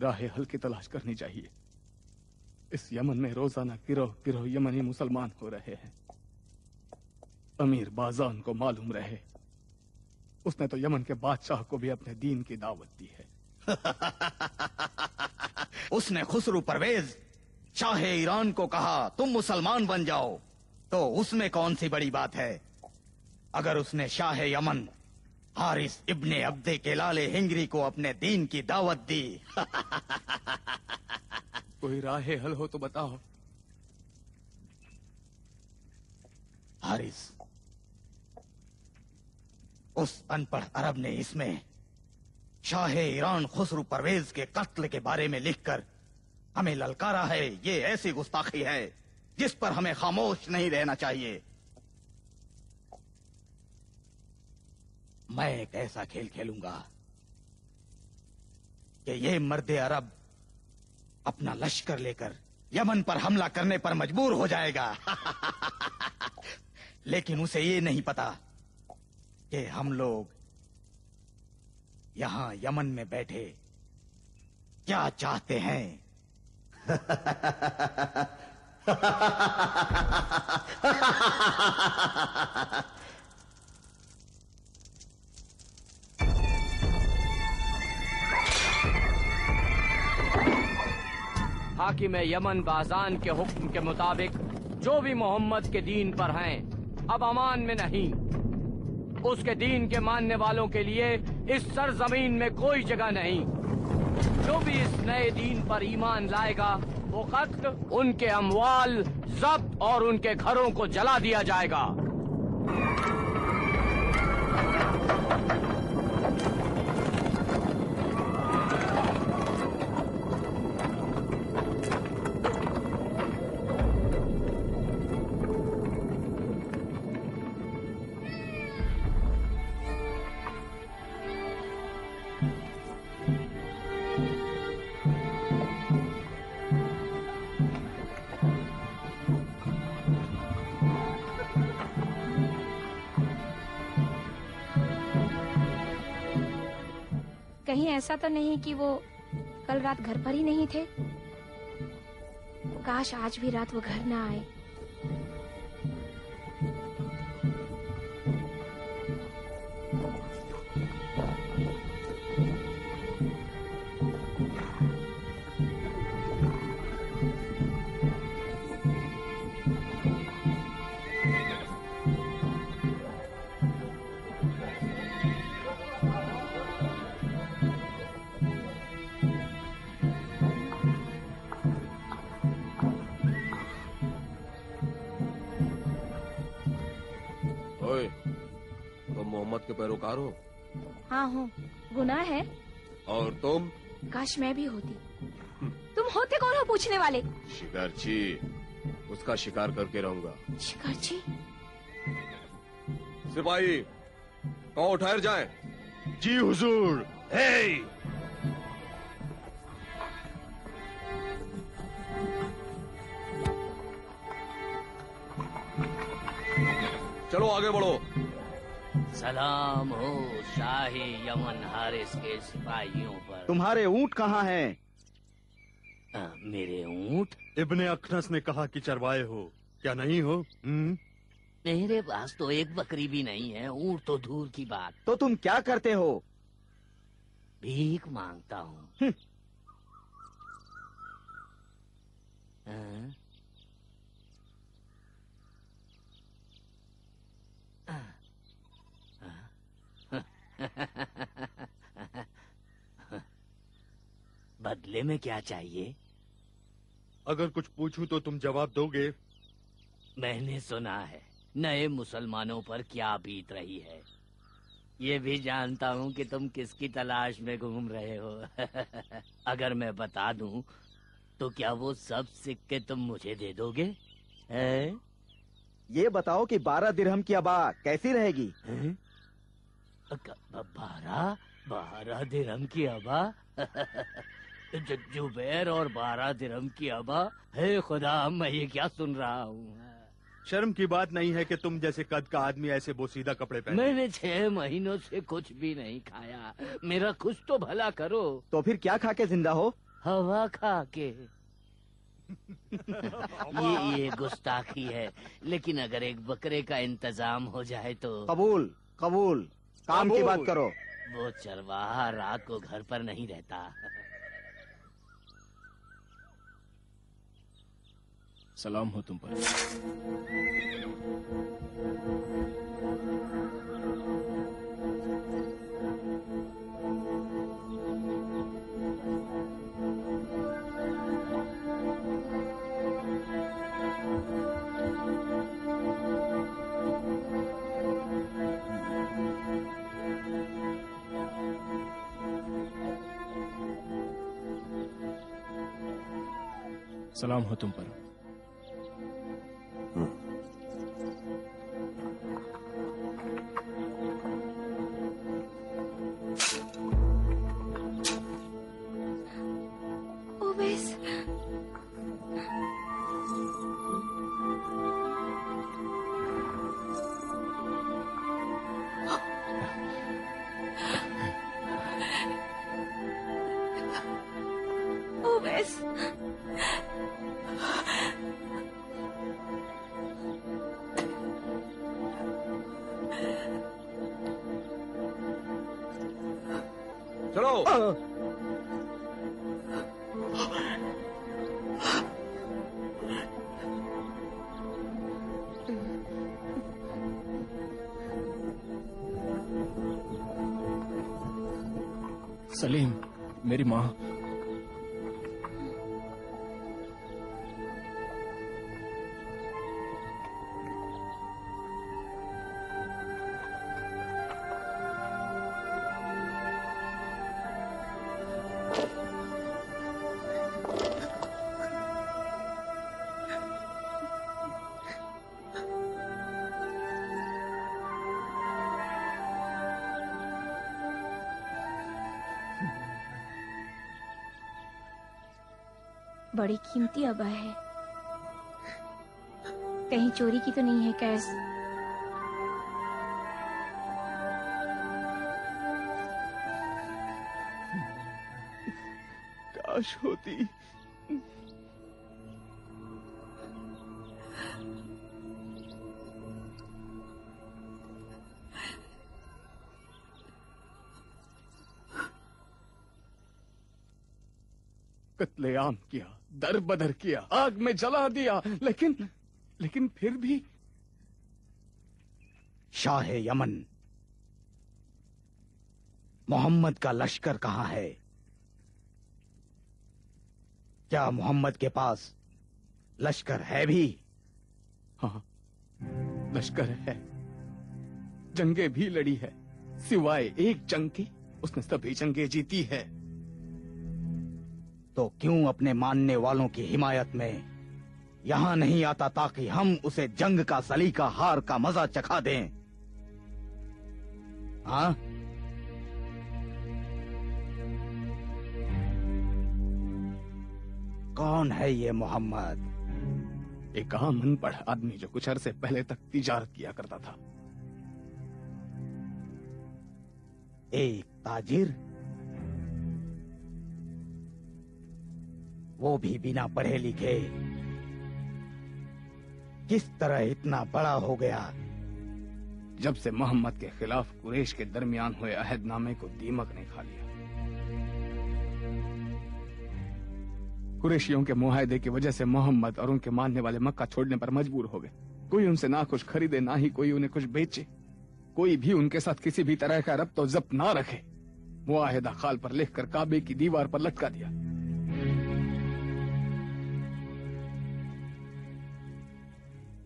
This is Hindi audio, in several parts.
राह हल की तलाश करनी चाहिए। इस यमन में रोजाना गिरोह गिरोह यमनी मुसलमान हो रहे हैं। अमीर बाज़ान को मालूम रहे, उसने तो यमन के बादशाह को भी अपने दीन की दावत दी है। उसने खुसरू परवेज शाह ईरान को कहा तुम मुसलमान बन जाओ, तो उसमें कौन सी बड़ी बात है। अगर उसने शाह यमन हारिस इब्ने अब्दे के लाले हिंगरी को अपने दीन की दावत दी कोई राह हल हो तो बताओ। हारिस, उस अनपढ़ अरब ने इसमें शाह ईरान खुसरू परवेज के कत्ल के बारे में लिखकर हमें ललकारा है। ये ऐसी गुस्ताखी है जिस पर हमें खामोश नहीं रहना चाहिए। मैं एक ऐसा खेल खेलूंगा कि ये मर्दे अरब अपना लश्कर लेकर यमन पर हमला करने पर मजबूर हो जाएगा। लेकिन उसे ये नहीं पता कि हम लोग यहां यमन में बैठे क्या चाहते हैं। हाकिम यमन बाज़ान के हुक्म के मुताबिक जो भी मोहम्मद के दीन पर हैं अब अमान में नहीं। उसके दीन के मानने वालों के लिए इस सरजमीन में कोई जगह नहीं। जो भी इस नए दीन पर ईमान लाएगा वो कत्ल, उनके अमवाल जब्त और उनके घरों को जला दिया जाएगा। कहीं ऐसा तो नहीं कि वो कल रात घर पर ही नहीं थे? काश आज भी रात वो घर ना आए। मोहम्मद के पैरोकार हो? हाँ हूँ। गुनाह है? और तुम? काश मैं भी होती। तुम होते कौन हो पूछने वाले? शिकारची, उसका शिकार करके रहूंगा। शिकारची? सिपाही कहो ठहर जाएं। जी हुजूर। चलो आगे बढ़ो। सलाम हो शाही यमन हारिस के सिपाहियों पर। तुम्हारे ऊंट कहाँ हैं? मेरे ऊंट? इब्ने अखनस ने कहा कि चरवाए हो, क्या नहीं हो? मेरे पास तो एक बकरी भी नहीं है, ऊंट तो दूर की बात। तो तुम क्या करते हो? भीख मांगता हूँ। बदले में क्या चाहिए? अगर कुछ पूछूं तो तुम जवाब दोगे? मैंने सुना है नए मुसलमानों पर क्या बीत रही है। ये भी जानता हूँ कि तुम किसकी तलाश में घूम रहे हो। अगर मैं बता दूं तो क्या वो सब सिक्के तुम मुझे दे दोगे? ये बताओ कि 12 दिरहम की अबा कैसी रहेगी? 12 दिरहम की अबा? जुबैर और 12 दिरहम की अबा? हे खुदा, मैं ये क्या सुन रहा हूँ। शर्म की बात नहीं है कि तुम जैसे कद का आदमी ऐसे बोसीदा कपड़े पहने। मैंने 6 महीनों से कुछ भी नहीं खाया, मेरा कुछ तो भला करो। तो फिर क्या खा के जिंदा हो? हवा खा के। ये गुस्ताखी है, लेकिन अगर एक बकरे का इंतजाम हो जाए तो। कबूल कबूल, काम की बात करो। वो चरवाहा रात को घर पर नहीं रहता। सलाम हो तुम पर। सलाम हो तुम पर। ओवैस, ओवैस, चलो। सलीम, मेरी माँ। बड़ी कीमती अबा है, कहीं चोरी की तो नहीं है कैस? काश होती। कत्लेआम किया, दर बदर किया, आग में जला दिया, लेकिन फिर भी शाह यमन, मोहम्मद का लश्कर कहाँ है? क्या मोहम्मद के पास लश्कर है भी? हाँ, लश्कर है, जंगें भी लड़ी है। सिवाय एक जंग की उसने सभी जंगें जीती है। तो क्यों अपने मानने वालों की हिमायत में यहां नहीं आता ताकि हम उसे जंग का सलीका हार का मजा चखा दें? हाँ, कौन है ये मोहम्मद? एक आम अनपढ़ आदमी जो कुछ अरसे पहले तक तिजारत किया करता था। एक ताजिर, वो भी बिना पढ़े लिखे, किस तरह इतना बड़ा हो गया? जब से मोहम्मद के खिलाफ कुरैश के दरमियान हुए अहदनामे को दीमक ने खा लिया। कुरैशियों के मुआहदे की वजह से मोहम्मद और उनके मानने वाले मक्का छोड़ने पर मजबूर हो गए। कोई उनसे ना कुछ खरीदे, ना ही कोई उन्हें कुछ बेचे। कोई भी उनके साथ किसी भी तरह का रब्त और जब्त ना रखे। मुआहदा खाल पर लिखकर काबे की दीवार पर लटका दिया।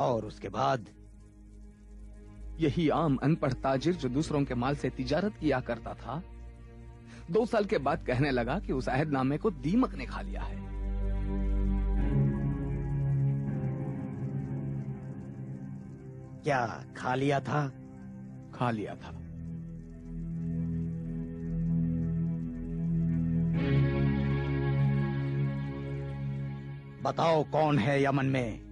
और उसके बाद यही आम अनपढ़ ताजिर जो दूसरों के माल से तिजारत किया करता था, 2 साल के बाद कहने लगा कि उस अहदनामे को दीमक ने खा लिया है। क्या खा लिया था? खा लिया था। बताओ कौन है यमन में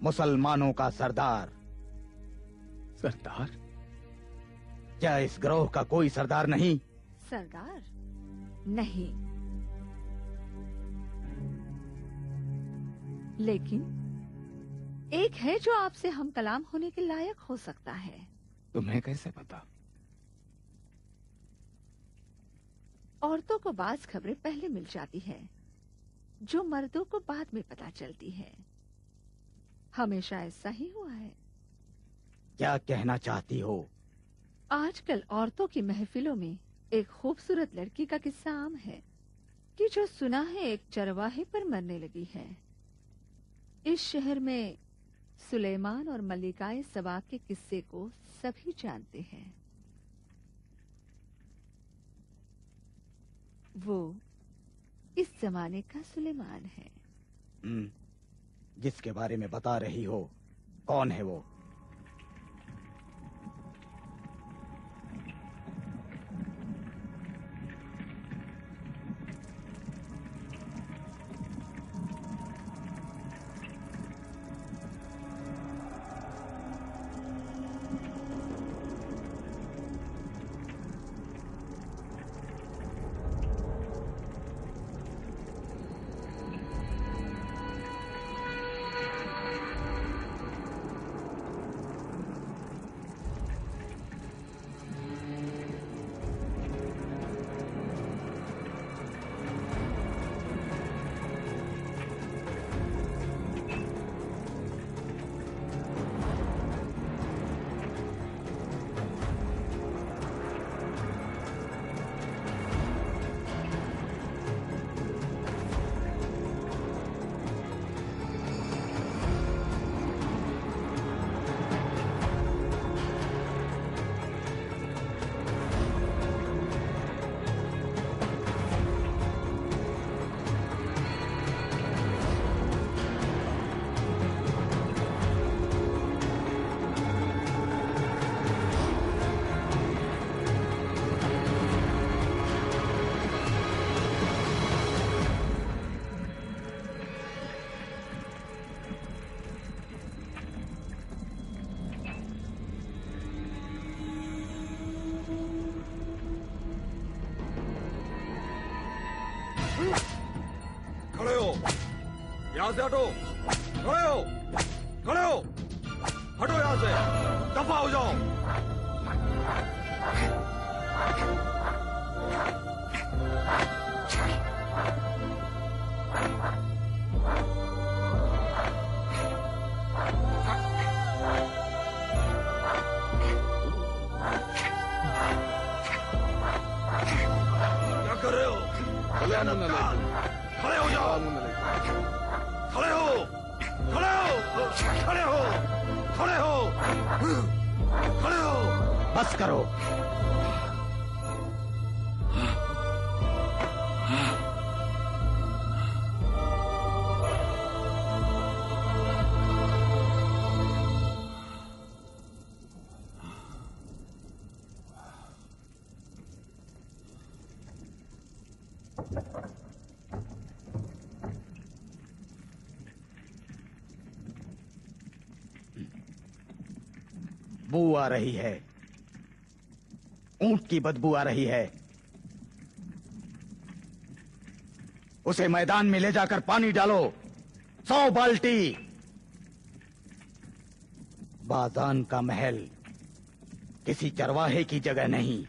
मुसलमानों का सरदार? सरदार? क्या इस ग्रोह का कोई सरदार नहीं? सरदार नहीं, लेकिन एक है जो आपसे हम कलाम होने के लायक हो सकता है। तुम्हें कैसे पता? औरतों को बाज खबरें पहले मिल जाती है जो मर्दों को बाद में पता चलती है। हमेशा ऐसा ही हुआ है। क्या कहना चाहती हो? आजकल औरतों की महफिलों में एक खूबसूरत लड़की का किस्सा आम है कि जो सुना है एक चरवाहे पर मरने लगी है। इस शहर में सुलेमान और मल्लिकाए सबा के किस्से को सभी जानते हैं। वो इस जमाने का सुलेमान है। जिसके बारे में बता रही हो, कौन है वो? खड़े हो, यहाँ से हटो। खड़े हो, खड़े हो, हटो यहाँ से, दफा हो जाओ। क्या कर रहे हो? खड़े हो जाओ। खड़े हो, खड़े हो, खड़े हो, खड़े हो, खड़े हो। बस करो। बू आ रही है, ऊंट की बदबू आ रही है। उसे मैदान में ले जाकर पानी डालो, 100 बाल्टी। बाजान का महल किसी चरवाहे की जगह नहीं।